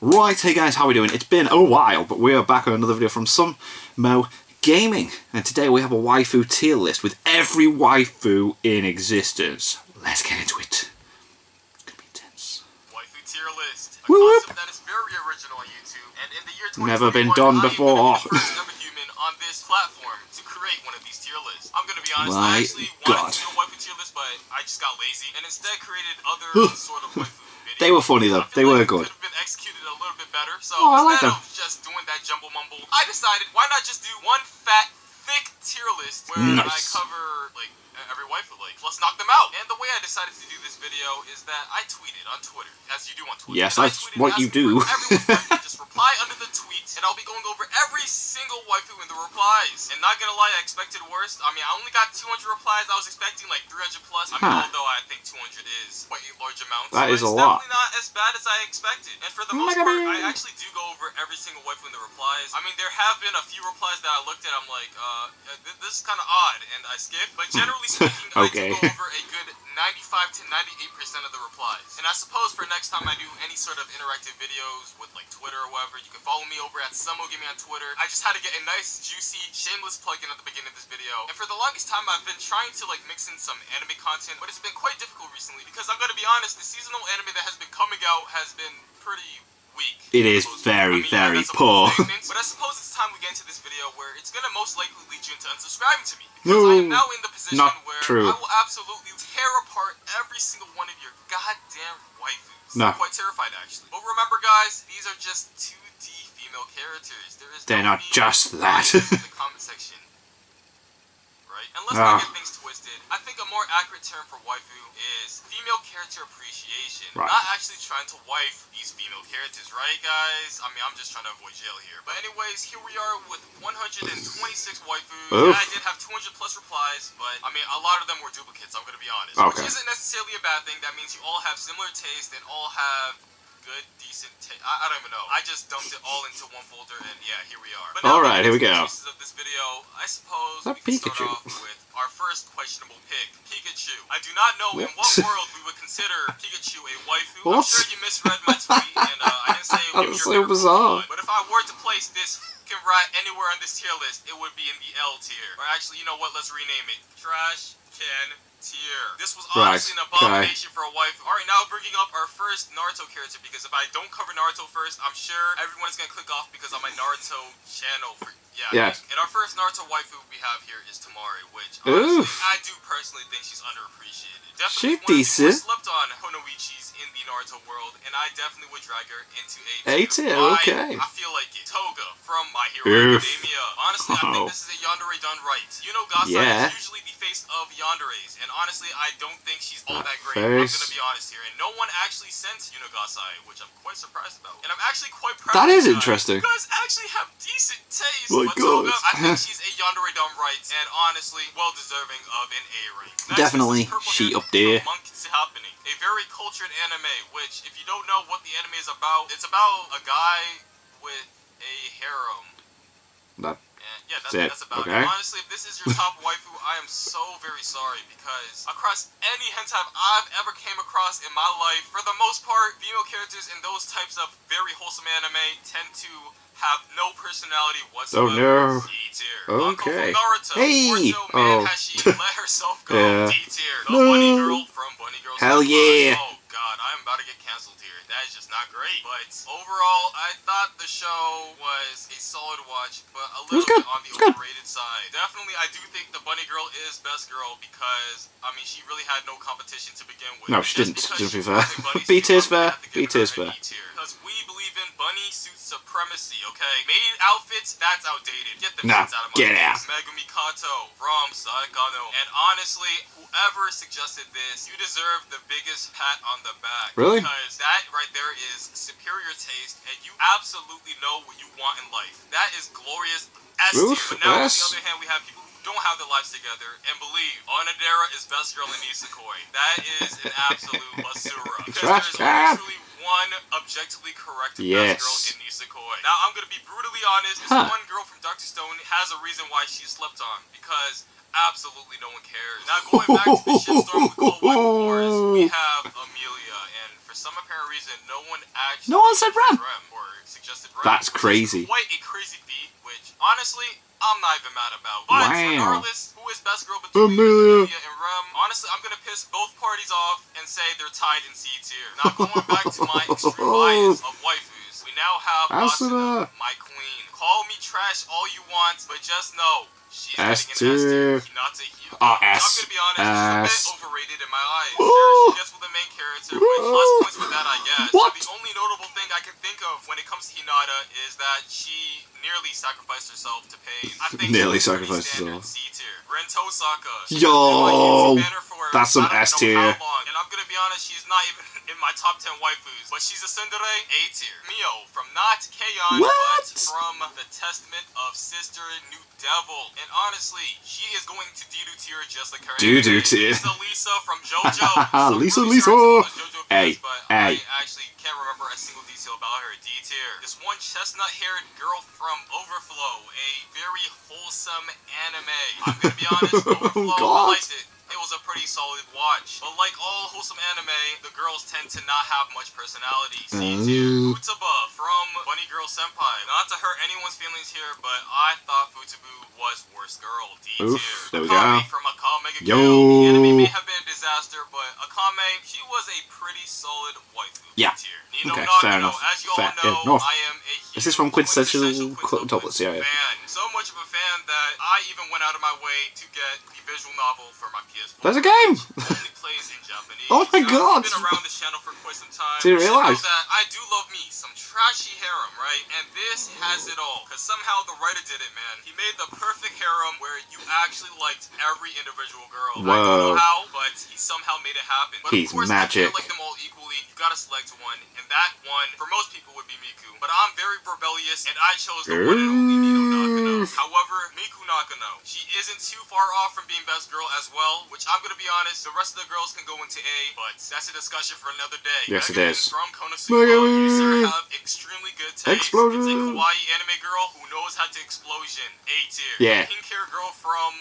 Right, hey guys, how are we doing? It's been a while, but we are back on another video from Some Mo Gaming. And today we have a waifu tier list with every waifu in existence. Let's get into it. It's gonna be intense. Waifu tier list. A Whoop. concept that is very original on YouTube. And in the year 2021, Never been done before. I am the first ever human on this platform to create one of these tier lists. I'm gonna be honest, My I actually wanted God. to do a waifu tier list, but I just got lazy and instead created other sort of waifu videos. They were funny though, they were good. Could have been executed a little bit better. So Oh, I like instead them. of just doing that jumble mumble, I decided why not just do one fat, thick tier list where I cover like every waifu, like let's knock them out. And the way I decided to do this video is that I tweeted on Twitter, as you do on Twitter. Yes, that's what you do. Everyone just reply under the tweet, and I'll be going over every single waifu in the replies. And not gonna lie, I expected worse. I mean, I only got 200 replies. I was expecting like 300 plus. I mean, although I think 200 is quite a large amount. That is a It's lot. definitely not as bad as I expected. And for the most part, I actually do go over every single waifu in the replies. I mean, there have been a few replies that I looked at. I'm like, this is kind of odd, and I skipped. But generally speaking, Okay. I do go over a good 95 to 98% of the replies. And I suppose for next time I do any sort of interactive videos with like Twitter or whatever, you can follow me over at SummoGaming on Twitter. I just had to get a nice, juicy, shameless plug-in at the beginning of this video. And for the longest time, I've been trying to like mix in some anime content, but it's been quite difficult recently because I'm gonna be honest, the seasonal anime that has been coming out has been pretty weak. It is very poor. But I suppose it's time we get into this video where it's gonna most likely lead you into unsubscribing to me. Because I am now in the position where I will absolutely tear apart every single one of your goddamn waifus. No. I'm quite terrified actually. But remember guys, these are just 2D female characters. They're not just that. in the comment section. Right? And let's not get things twisted. I think a more accurate term for waifu is female character appreciation. Right. Not actually trying to wife these female characters, right guys? I mean, I'm just trying to avoid jail here. But anyways, here we are with 126 waifus. Oof. Yeah, I did have 200 plus replies, but I mean, a lot of them were duplicates, I'm gonna be honest. Okay. Which isn't necessarily a bad thing. That means you all have similar taste and all have good, decent taste. I don't even know. I just dumped it all into one folder, and yeah, here we are. But now, Alright, here we go. Pieces of this video, I suppose That we can Pikachu. start off with our first questionable pick, Pikachu. I do not know in what world we would consider Pikachu a waifu. I'm What? sure you misread my tweet, and I didn't say it would be That's your so favorite bizarre. Pokemon. But if I were to place this fucking rat anywhere on this tier list, it would be in the L tier. Or actually, you know what? Let's rename it. Trash Can Tier. This was honestly an abomination for a waifu. Alright, now bringing up our first Naruto character, because if I don't cover Naruto first, I'm sure everyone's gonna click off because on my Naruto channel. Yeah. And our first Naruto waifu we have here is Tamari, which honestly, I do personally think she's underappreciated. Definitely one of the decent. more slept on Konoichis in the Naruto world, and I definitely would drag her into A tier, okay. I feel like it. Toga from My Hero Oof. Academia. Honestly, I think this is a yandere done right. Yeah. is usually the face of yanderes, and honestly, I don't think she's all that great. Face. I'm gonna be honest here, and no one actually sent Yunogasai, which I'm quite surprised about. And I'm actually quite proud That of is you guys. interesting. You guys actually have decent taste. My But God. Toga, I think she's a yandere done right, and honestly, well deserving of an A rank. Next Definitely, is this purple she hair up there. from Monk's Happening, a very cultured anime, which, if you don't know what the anime is about, it's about a guy with a harem. Yeah, that's about it. Honestly, if this is your top waifu, I am so very sorry because across any hentai I've ever came across in my life, for the most part, female characters in those types of very wholesome anime tend to have no personality whatsoever. Oh no. D tier. Okay. Naruto. Hey. Man, has she let herself go? Yeah. D tier. The bunny girl from Bunny Girls. Hell yeah. Oh god, I'm about to get canceled here. That is just not great. But overall, I thought the show was a solid watch, but a little bit on the overrated side. Definitely, I do think the bunny girl is best girl because, I mean, she really had no competition to begin with. No, she didn't, Just to be because fair. she was a bunny B tier's suit, fair. I'm gonna have to B give tier's her a fair. B tier. Because we believe in bunny suit supremacy, okay? Made outfits, that's outdated. Get the Nah, fits out of my get face. out. Megumi Kato from Saekano. And honestly, whoever suggested this, you deserve the biggest pat on the back. Really? Because that right there is superior taste, and you absolutely know what you want in life. That is glorious S tier. Oof, But now, on S. the other hand, we have people who don't have their lives together, and believe, Onodera is best girl in Nisekoi. That is an absolute basura. Because Trash there's can. literally one objectively correct Yes. best girl in Nisekoi. Now, I'm gonna be brutally honest, this one girl from Dr. Stone has a reason why she's slept on. Because absolutely no one cares. Now, going back to the shitstorm we call Waifu Wars, we have Amelia, and for some apparent reason, no one actually No one said Rem. or suggested Rem. That's crazy. Quite a crazy feat, which honestly, I'm not even mad about. But regardless, who is best girl between Amelia and Rem? Honestly, I'm gonna piss both parties off and say they're tied in C tier. Now going back to my extreme bias of waifus, we now have Asuna, my queen. Call me trash all you want, but just know she's getting an S tier. Hinata Hyuga. I'm gonna be honest, she's a bit overrated in my eyes. Sure, she gets with the main character, which plus points for that, I guess. But the only notable thing I can think of when it comes to Hinata is that she nearly sacrificed herself to pay. I think nearly sacrificed herself. C tier. Ren Tosaka. Yo, that's some S tier. And I'm gonna be honest, she's not even in my top 10 waifus, but she's a tsundere, A tier. Mio from not Keion, but from the Testament of Sister New Devil. And honestly, she is going to Diru tier just like her. Diru tier. Lisa from JoJo. Lisa. Hey. I actually can't remember a single detail about her. D tier. This one chestnut-haired girl from Overflow, a very wholesome anime. I'm gonna be honest, Overflow, I liked it. It was a pretty solid watch. But like all wholesome anime, the girls tend to not have much personality. C tier. Futaba from Bunny Girl Senpai. Not to hurt anyone's feelings here, but I thought Futaba was worst girl. D tier. There we go. Akame from Akame Mega Kill. The anime may have been a disaster, but Akame, she was a pretty solid waifu. Yeah. D tier. Nino Okay, Nagano, fair enough. as you all know, I am a huge This is from Quintessential Quintuplets, yeah. fan. So much of a fan that I even went out of my way to get the visual novel for my PS4. There's a game! Only plays in Japanese. Oh my god! I've been around this channel for quite some time. Didn't realize. That I do love me some trashy harem, right? And this has it all. Because somehow the writer did it, man. He made the perfect harem where you actually liked every individual girl. Whoa. I don't know how, but he somehow made it happen. But He's of course, magic. I can't like them all equally. You gotta select one. And that one, for most people, would be Miku. But I'm very rebellious, and I chose the one and only Nino Nakano. However, Miku Nakano, she isn't too far off from being best girl as well, which I'm gonna be honest, the rest of the girls can go into A, but that's a discussion for another day. Yes, it is. From Konosuba, you sir have extremely good taste. Explosion. It's a kawaii anime girl who knows how to explosion. A tier. Yeah. Pink hair girl from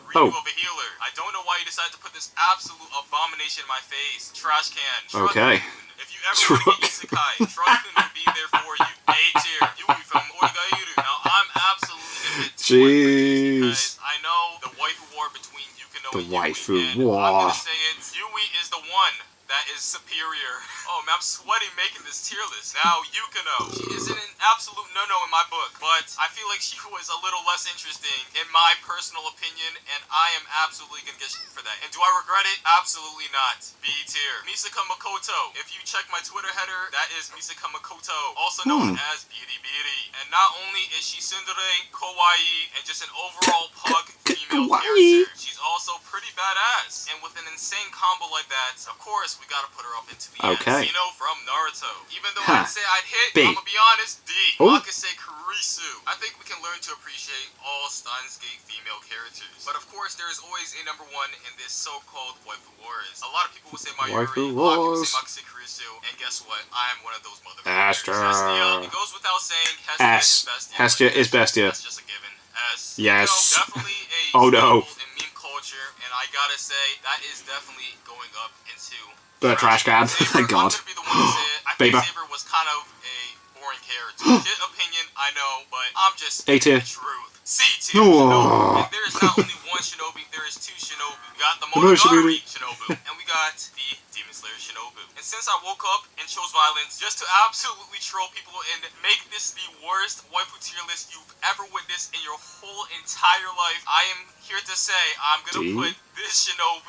Review of a Healer. I don't know why you decided to put this absolute abomination in my face. Trash can. Okay. If you ever want to get isekai, Truckman will be there for you. A tier. Yui from Origairu. Now, I'm absolutely a bit too because I know the waifu war between Yukino and Yui. Waifu war. I'm war. gonna say it. Yui is the one that is superior. Oh man, I'm sweating making this tier list. Now, Yukino. She isn't an absolute no-no in my book, but I feel like she was a little less interesting in my personal opinion, and I am absolutely gonna get shit for that. And do I regret it? Absolutely not. B tier. Misaka Makoto. If you check my Twitter header, that is Misaka Makoto, also known as Biri Biri. And not only is she tsundere, kawaii, and just an overall pug female character, she's also pretty badass. And with an insane combo like that, of course, we gotta put her up into the Okay. Zeno from Naruto. Even though I'd say I'd hit, B. I'm gonna be honest, D. Oh. Akase Kurisu. I think we can learn to appreciate all Steins Gate female characters. But of course, there is always a number one in this so-called waifu wars. A lot of people will say Mayuri, Waifu a lot of people wars. say Akase Kurisu, and guess what? I am one of those motherfuckers. Hestia. It goes without saying, Hestia is best. Hestia is best, yeah. That's just a given. S. Yes. You know, definitely a Oh no. staple in meme culture, and I gotta say, that is definitely going up into The trash can. Thank God. I'm gonna be the one to say it. I think Baby. Saber was kind of a boring character. Shit opinion, I know, but I'm just A tier. speaking the truth. C tier. Oh. And there is not only one Shinobi, there is two Shinobi. We got the Monogatari Shinobu, and we got the Demon Slayer Shinobu. And since I woke up and chose violence just to absolutely troll people and make this the worst waifu tier list you've ever witnessed in your whole entire life, I am here to say I'm gonna put this Shinobu.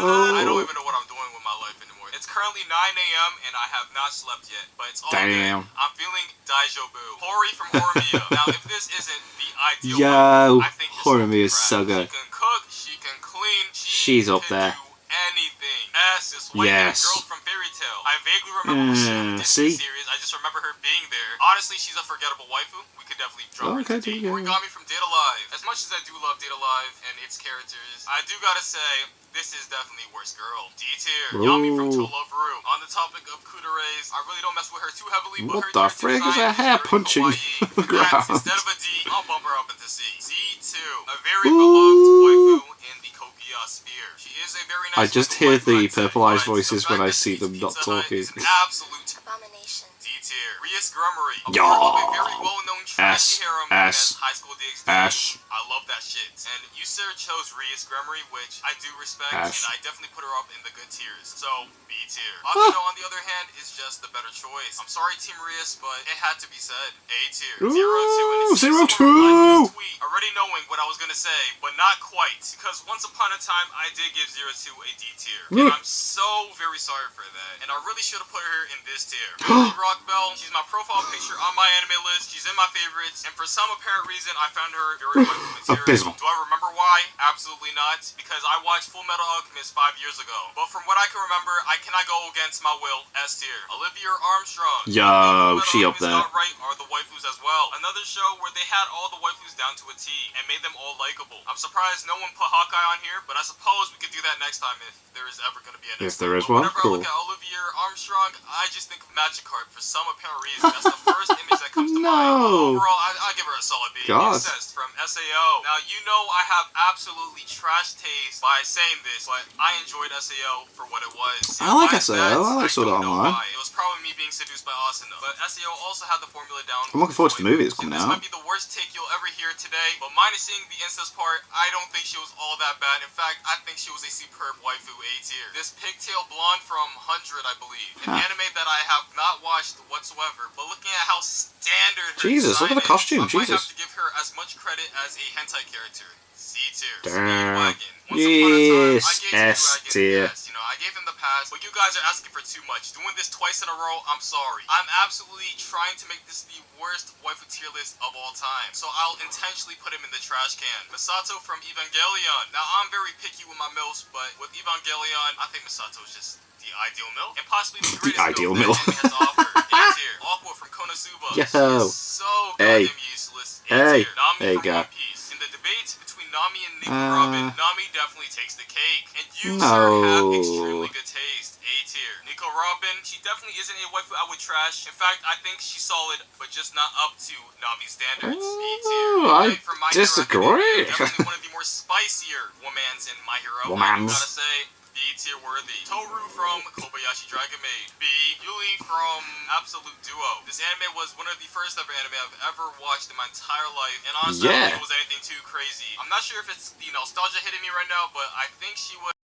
I don't even know what I'm doing with my life anymore. It's currently 9 a.m. and I have not slept yet, but it's all good. I'm feeling Daijobu. Hori from Horimiya. Now, if this isn't the ideal one, I think Horimiya is so good. She can cook, she can clean, She's up there. Do anything. S is white girl from Fairy Tail. I vaguely remember what she did in the series. I just remember her being there. Honestly, she's a forgettable waifu. We could definitely drop her into D. Origami from Data Live. As much as I do love Data Live and its characters, I do gotta say, this is definitely worst girl. D tier. Yami from Toloveru. On the topic of kuderes, I really don't mess with her too heavily, but what the frick is her hair punching the ground? Instead of a D, I'll bump her up into C. Z2. A very beloved waifu in the Kokia sphere. She is is a very nice I just hear the purple-eyed voices when I see them not talking. An absolute abomination. D tier. Rias Grummery. A Yo. part of a very well-known trashy harem known as High School DxD. I love that shit. And you sir chose Rias Grummery, which I do respect, and I definitely put her up in the good tiers. So, B tier. Akino, on the other hand, is just the better choice. I'm sorry, Team Rias, but it had to be said. A tier. 02. And 02! Already knowing what I was gonna say, but not quite. Because once upon a time, I did give 02 a D tier. And I'm so very sorry for that. And I really should have put her in this tier. Rock Bell, she's my profile picture on my anime list. She's in my favorites. And for some apparent reason, I found her very waifu material. Do I remember why? Absolutely not. Because I watched Full Metal Alchemist 5 years ago. But from what I can remember, I cannot go against my will. S tier. Olivia Armstrong. Yo, she up there. Right are the waifus as well. Another show where they had all the waifus down to a T and made them all likable. I'm surprised no one put Hawkeye on here, but I suppose we could do that next time if there is ever going to be an If there is one, cool. Whenever I look at Olivia Armstrong, I just think of Magikarp for some apparent reason. That's the first image that comes to mind. Overall, I give her a solid B. Incest from SAO. Now, you know I have absolutely trash taste by saying this, but I enjoyed SAO for what it was. I like SAO. I like Sword Art Online. It was probably me being seduced by Asuna, but SAO also had the formula down. I'm looking forward to the movie that's coming out. This might be the worst take you'll ever hear today, but minusing the incest part, I don't think she was all that bad. In fact, I think she was a superb waifu A tier. This pigtail blonde from 100, I believe. An anime that I have not watched whatsoever, but looking at how standard her Jesus, look at the costume, I might have to give her as much credit as a hentai character. C tier. Damn. Yes, S tier. You know, I gave him the pass, but you guys are asking for too much. Doing this twice in a row, I'm sorry. I'm absolutely trying to make this the worst waifu tier list of all time, so I'll intentionally put him in the trash can. Misato from Evangelion. Now, I'm very picky with my MILFs, but with Evangelion, I think Misato is just the ideal MILF, and possibly the greatest MILF that has to offer. A tier. Aqua from Konosuba. Yo. She is so goddamn useless. A tier. Nami from One Piece. In the debate between Nami and Nico Robin, Nami definitely takes the cake, and you sir have extremely good taste. A tier. Nico Robin, she definitely isn't a waifu I would trash. In fact, I think she's solid, but just not up to Nami's standards. B tier. I disagree. Definitely one of the more spicier womans in My Hero. I gotta say, B tier worthy. Toru from Kobayashi Dragon Maid. B. Yuli from Absolute Duo. This anime was one of the first ever anime I've ever watched in my entire life, and honestly, I don't think it was anything too crazy. I'm not sure if it's the nostalgia hitting me right now, but I think she was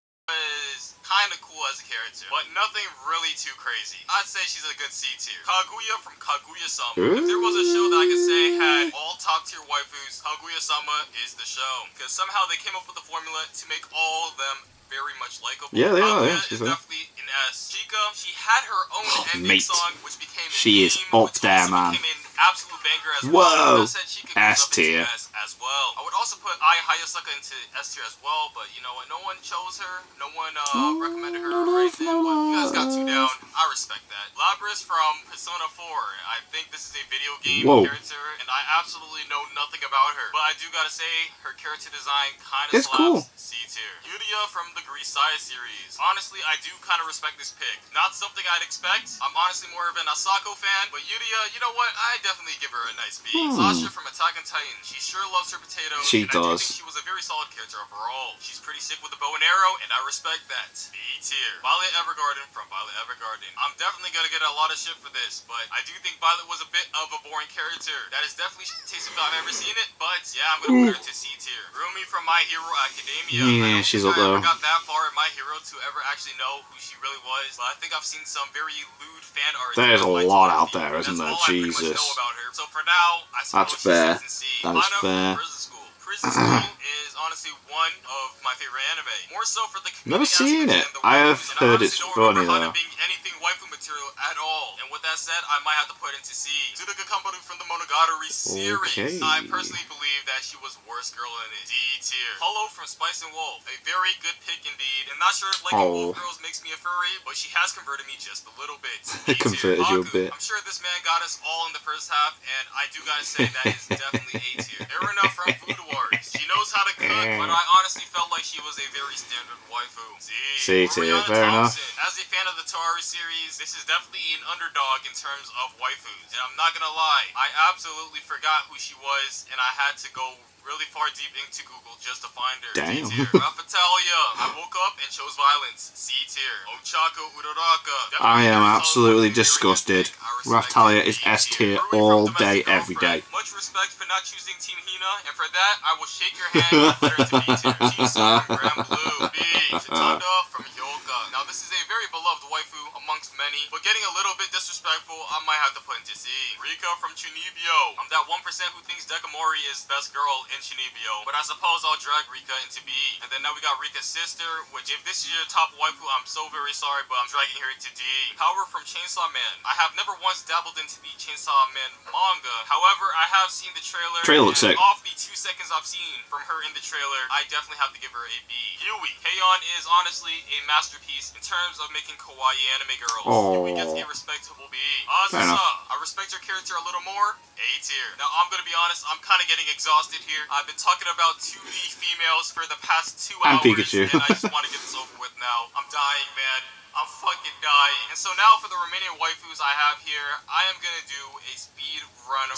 kind of cool as a character, but nothing really too crazy. I'd say she's a good C tier. Kaguya from Kaguya-sama. If there was a show that I could say had all top tier waifus, Kaguya-sama is the show, because somehow they came up with a formula to make all of them very much likable. Yeah, they are. Yeah, is definitely an S. Chica, she had her own ending song, which became she is up there, man. Became an absolute banger as well. Whoa, S tier as well. I would also put Ai Hayasaka into S tier as well, but you know what? No one chose her. No one recommended her or anything. But you guys got 2 down. I respect that. Labris from Persona 4. I think this is a video game character, and I absolutely know nothing about her. But I do gotta say, her character design kind of slaps. Cool. C tier. Yuria from the Grease Side series. Honestly, I do kind of respect this pick. Not something I'd expect. I'm honestly more of an Asako fan, but Yuria, you know what? I definitely give her a nice B. Sasha from Attack on Titan. She sure loves her potatoes. She does. I do think she was a very solid character overall. She's pretty sick with the bow and arrow, and I respect that. B tier. Violet Evergarden from Violet Evergarden. I'm definitely gonna get a lot of shit for this, but I do think Violet was a bit of a boring character. That is definitely tasty if I've ever seen it, but yeah, I'm gonna put her to C tier. Rumi from My Hero Academia. Yeah, she's up there. I never got that far in My Hero to ever actually know who she really was, but I think I've seen some very lewd fan art. There's a lot out there, isn't there? Jesus. I pretty much know about her. So for now, I suppose that's fair. That is fair. Prison School is honestly one of my favorite anime. More so for the community. Never seen it. I have heard it's funny though. Being anything waifu material at all. And with that said, I might have to put it into C. Sudoku Kambaru from the Monogatari series. I personally believe that she was worst girl in it. D tier. Polo from Spice and Wolf. A very good pick indeed. I'm not sure if liking wolf girls makes me a furry, but she has converted me just a little bit. It converted you a bit. I'm sure this man got us all in the first half, and I do gotta say that is definitely A tier. Erina from Food Wars. She knows how to cook, but I honestly felt like she was a very standard waifu. C tier, fair enough. As a fan of the Tori series, this is definitely an underdog in terms of waifus. And I'm not gonna lie, I absolutely forgot who she was, and I had to go really far deep into Google just to find her. Damn. D tier. Raphtalia. I woke up and chose violence. C tier. Ochako Uraraka. I am absolutely disgusted. Raphtalia is S tier all day, every day. Much respect for not choosing Team Hina, and for that, I will shake your hand and put her into B tier. Team Sun, Grand Blue. B. Chitanda from Hyoka. Now, this is a very beloved waifu amongst many, but getting a little bit disrespectful, I might have to put into C. Rika from Chunibyo. I'm that 1% who thinks Dekamori is best girl in Chunibyo, but I suppose I'll drag Rika into B. And then now we got Rika's sister, which if this is your top waifu, I'm so very sorry, but I'm dragging her into D. Power from Chainsaw Man. I have never once dabbled into the Chainsaw Man manga. However, I have seen the trailer. Trailer looks sick. Off the 2 seconds I've seen from her in the trailer, I definitely have to give her a B. Yui. Heian is honestly a masterpiece in terms of making kawaii anime girls. Yui gets a respectable B. Azusa. I respect her character a little more. A tier. Now, I'm gonna be honest, I'm kind of getting exhausted here. I've been talking about 2D females for the past 2 hours, Pikachu. and I just want to get this over with now. I'm dying, man. I'm fucking dying. And so now for the remaining waifus I have here, I am gonna do a speed round.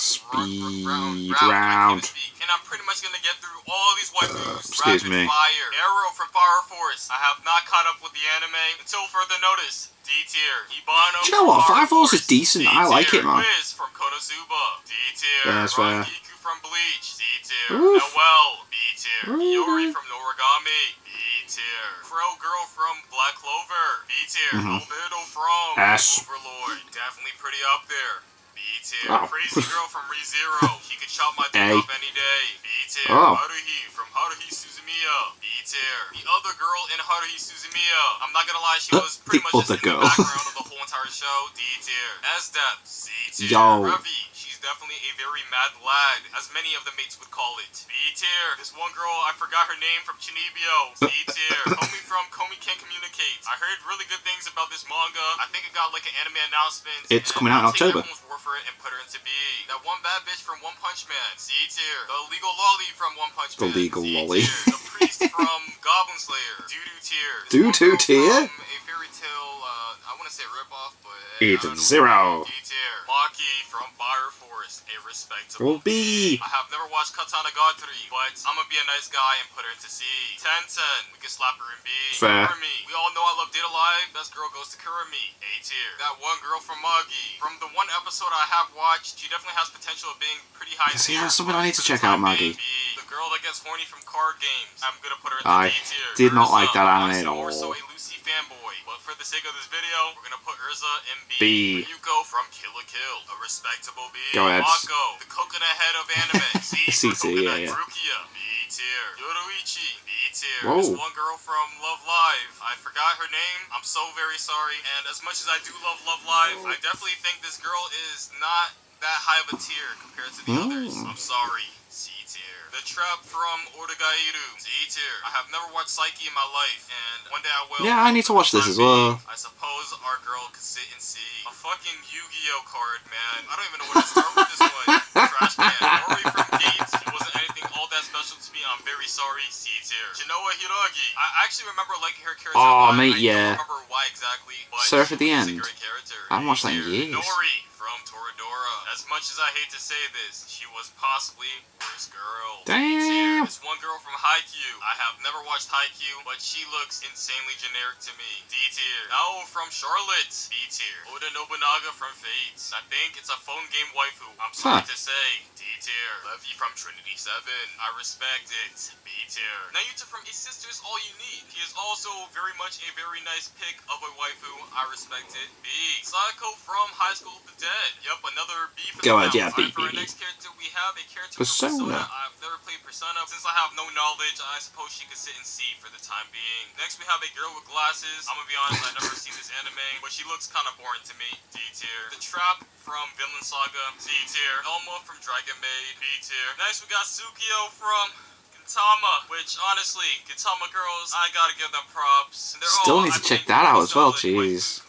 And I'm pretty much gonna get through all of these waifus rapid fire. Arrow from Fire Force. I have not caught up with the anime until further notice. D tier. Ibano. Do you know what? Fire Force is decent. I like it, man. Quiz from Konosuba. D tier. Yeah, that's fair. Rangiku from Bleach. D tier. Noelle. B tier. Iori from Noragami. B tier. Crow Girl from Black Clover. B tier. Albedo from Overlord. Definitely pretty up there. B tier. Crazy Girl from ReZero. He could chop my dick off any day. B tier. Haruhi from Haruhi Suzumiya. B tier. The other girl in Haruhi Suzumiya. I'm not gonna lie, she was pretty much just in the background of the whole entire show. D tier. S-Dep. C tier. Ravi. She's definitely a very mad lad, as many of the mates would call it. B tier. This one girl, I forgot her name, from Chunibyo. C tier. Komi from Komi Can't Communicate. I heard really good things about this manga. I think it got like an anime announcement. It's coming out in October. And put her into B. That one bad bitch from One Punch Man. C tier. The legal lolly from One Punch Man. The legal lolly. The priest from Goblin Slayer. Doo-doo tier. Doo-doo tier? A fairy tale, I want to say ripoff, but it's zero. D tier. Maki from Fire Force. A respectable B. I have never watched Katana God 3, but I'm gonna be a nice guy and put her into C. 10-10. We can slap her in B. Fair. Kurumi. We all know I love Data Live. Best girl goes to Kurumi. A tier. That one girl from Magi. From the one episode I have watched, she definitely has potential of being pretty high. See, that's something I need to check out, Maggie. The girl that gets horny from card games. I'm gonna put her in the D tier. Did not like that anime at all. More so a Lucy fanboy, but for the sake of this video, we're gonna put Urza in B. Yuko from Kill la Kill, a respectable B. Go ahead. Mako, the coconut head of anime. C tier, yeah. Rukia, B tier. Yoruichi, B tier. Whoa. There's one girl from Love Live. I forgot her name. I'm so very sorry. And as much as I do love Love Live, I definitely think this girl is not that high of a tier compared to the others. I'm sorry. C tier. The Trap from Origairu. C tier. I have never watched Psyche in my life, and one day I will. Yeah, I need to watch this as well. I suppose our girl could sit and see. A fucking Yu-Gi-Oh card, man. I don't even know where to start with this one. Trash can. Rory from Gates. It wasn't anything all that special to me. I'm very sorry. C tier. Chinoa Hiragi. I actually remember liking her character. Oh, mate, yeah. I don't remember why exactly, but Surf at the end. a great character. I haven't watched that in years. Nori from Toradora. As much as I hate to say this, she was possibly worst girl. Damn. This one girl from Haikyuu. I have never watched Haikyuu, but she looks insanely generic to me. D tier. Ao from Charlotte. B tier. Oda Nobunaga from Fate. I think it's a phone game waifu. I'm sorry to say. D tier. Levy from Trinity 7. I respect it. B tier. Nayuta from A Sister's All You Need. He is also very much a very nice pick of a waifu. I respect it. B. Sadako from High School of the Dead. Yep, another B for Go ahead, yeah, B. For our next character, we have a character Persona. from Persona. I've never played Persona. Since I have no knowledge, I suppose she could sit in C for the time being. Next, we have a girl with glasses. I'm gonna be honest, I've never seen this anime, but she looks kind of boring to me. D tier. The Trap from Vinland Saga. C tier. Elma from Dragon Maid. B tier. Next, we got Tsukio from Gintama, which honestly, Gintama girls, I gotta give them props. Still need to check that out as well, jeez.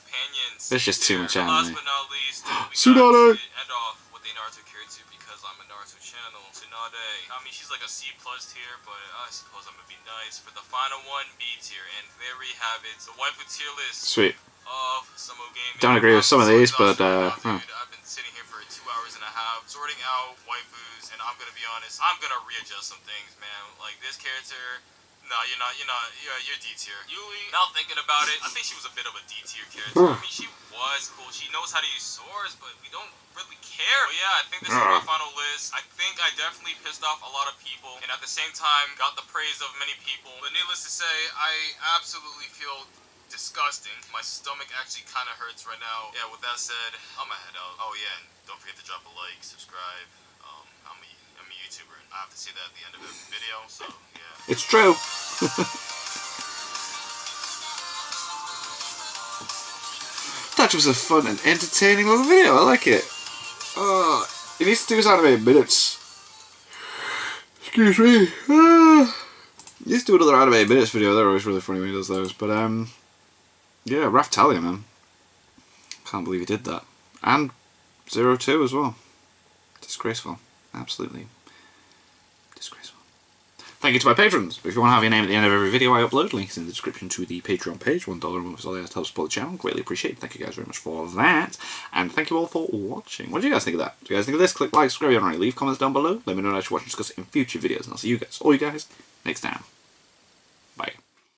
There's just too much anime. Last but not least, Tsunade! End off with a Naruto character because I'm a Naruto channel. Tsunade. I mean, she's like a C+ tier, but I suppose I'm gonna be nice. For the final one, B tier, and there we have it. The waifu tier list. Sweet. of Sumo Gaming. Don't agree with some of these, but dude, I've been sitting here for 2 hours and a half sorting out waifus, and I'm gonna be honest, I'm gonna readjust some things, man. Like this character, no, you're D tier. Yui, now thinking about it, I think she was a bit of a D tier character. I mean, she was cool. She knows how to use swords, but we don't really care. But yeah, I think this is my final list. I think I definitely pissed off a lot of people, and at the same time, got the praise of many people. But needless to say, I absolutely feel disgusting. My stomach actually kind of hurts right now. Yeah, with that said, I'm gonna head out. Oh yeah, and don't forget to drop a like, subscribe. I'm a YouTuber, and I have to say that at the end of every video, so yeah. It's true. That was a fun and entertaining little video. I like it. He needs to do his animated minutes. Excuse me. He needs to do another animated minutes video. They're always really funny when he does those. But yeah, Raftalia, man. Can't believe he did that. And 02 as well. Disgraceful. Absolutely disgraceful. Thank you to my patrons. If you want to have your name at the end of every video I upload, links in the description to the Patreon page. $1 a month is all there to help support the channel. Greatly appreciate it. Thank you guys very much for that. And thank you all for watching. What do you guys think of that? Do you guys think of this? Click like, subscribe, and leave comments down below. Let me know what you should watch and discuss it in future videos. And I'll see you guys, all you guys, next time.